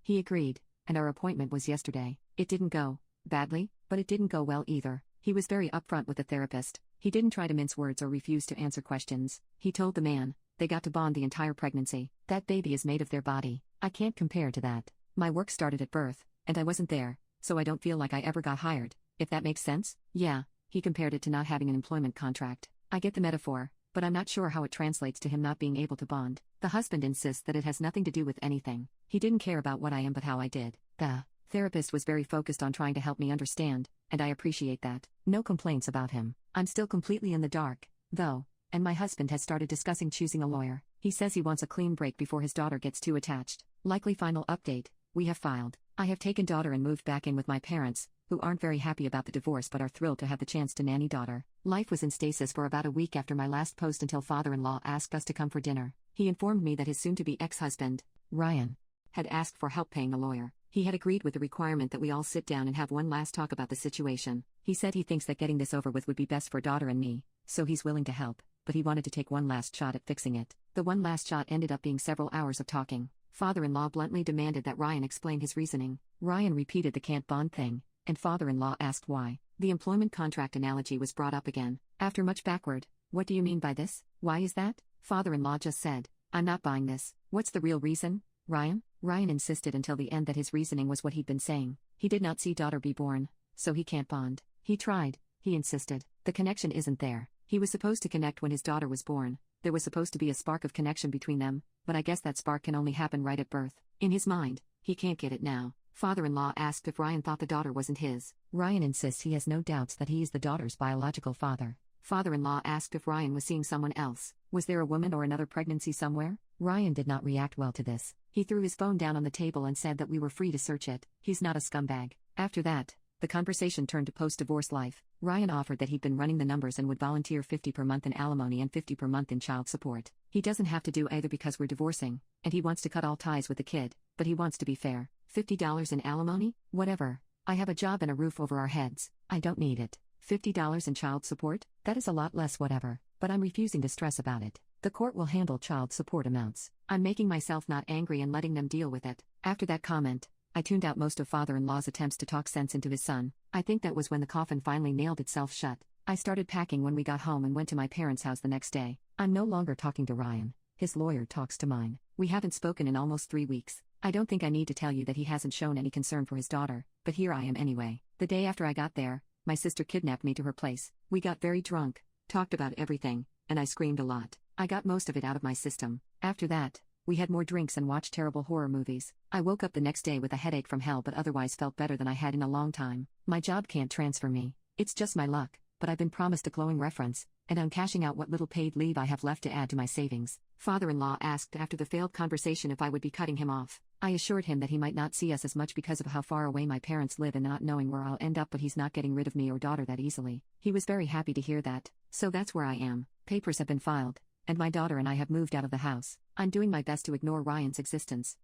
He agreed, and our appointment was yesterday. It didn't go badly, but it didn't go well either. He was very upfront with the therapist. He didn't try to mince words or refuse to answer questions. He told the man, they got to bond the entire pregnancy. That baby is made of their body. I can't compare to that. My work started at birth, and I wasn't there, so I don't feel like I ever got hired, if that makes sense. Yeah, he compared it to not having an employment contract. I get the metaphor, but I'm not sure how it translates to him not being able to bond. The husband insists that it has nothing to do with anything. He didn't care about what I am but how I did. The therapist was very focused on trying to help me understand, and I appreciate that. No complaints about him. I'm still completely in the dark, though, and my husband has started discussing choosing a lawyer. He says he wants a clean break before his daughter gets too attached. Likely final update, we have filed. I have taken daughter and moved back in with my parents, who aren't very happy about the divorce but are thrilled to have the chance to nanny daughter. Life was in stasis for about a week after my last post until father-in-law asked us to come for dinner. He informed me that his soon-to-be ex-husband, Ryan, had asked for help paying a lawyer. He had agreed with the requirement that we all sit down and have one last talk about the situation. He said he thinks that getting this over with would be best for daughter and me, so he's willing to help, but he wanted to take one last shot at fixing it. The one last shot ended up being several hours of talking. Father-in-law bluntly demanded that Ryan explain his reasoning. Ryan repeated the can't bond thing, and father-in-law asked why. The employment contract analogy was brought up again. After much backward, what do you mean by this? Why is that? Father-in-law just said, I'm not buying this. What's the real reason, Ryan? Ryan insisted until the end that his reasoning was what he'd been saying. He did not see daughter be born, so he can't bond. He tried, he insisted. The connection isn't there. He was supposed to connect when his daughter was born. There was supposed to be a spark of connection between them, but I guess that spark can only happen right at birth. In his mind, he can't get it now. Father-in-law asked if Ryan thought the daughter wasn't his. Ryan insists he has no doubts that he is the daughter's biological father. Father-in-law asked if Ryan was seeing someone else. Was there a woman or another pregnancy somewhere? Ryan did not react well to this. He threw his phone down on the table and said that we were free to search it. He's not a scumbag. After that, the conversation turned to post-divorce life. Ryan offered that he'd been running the numbers and would volunteer $50 per month in alimony and $50 per month in child support. He doesn't have to do either because we're divorcing, and he wants to cut all ties with the kid, but he wants to be fair. $50 in alimony? Whatever. I have a job and a roof over our heads. I don't need it. $50 in child support? That is a lot less whatever, but I'm refusing to stress about it. The court will handle child support amounts. I'm making myself not angry and letting them deal with it. After that comment, I tuned out most of father-in-law's attempts to talk sense into his son. I think that was when the coffin finally nailed itself shut. I started packing when we got home and went to my parents' house the next day. I'm no longer talking to Ryan. His lawyer talks to mine. We haven't spoken in almost 3 weeks. I don't think I need to tell you that he hasn't shown any concern for his daughter, but here I am anyway. The day after I got there, my sister kidnapped me to her place. We got very drunk, talked about everything, and I screamed a lot. I got most of it out of my system. After that, we had more drinks and watched terrible horror movies. I woke up the next day with a headache from hell but otherwise felt better than I had in a long time. My job can't transfer me. It's just my luck, but I've been promised a glowing reference, and I'm cashing out what little paid leave I have left to add to my savings. Father-in-law asked after the failed conversation if I would be cutting him off. I assured him that he might not see us as much because of how far away my parents live and not knowing where I'll end up, but he's not getting rid of me or daughter that easily. He was very happy to hear that. So that's where I am. Papers have been filed, and my daughter and I have moved out of the house. I'm doing my best to ignore Ryan's existence.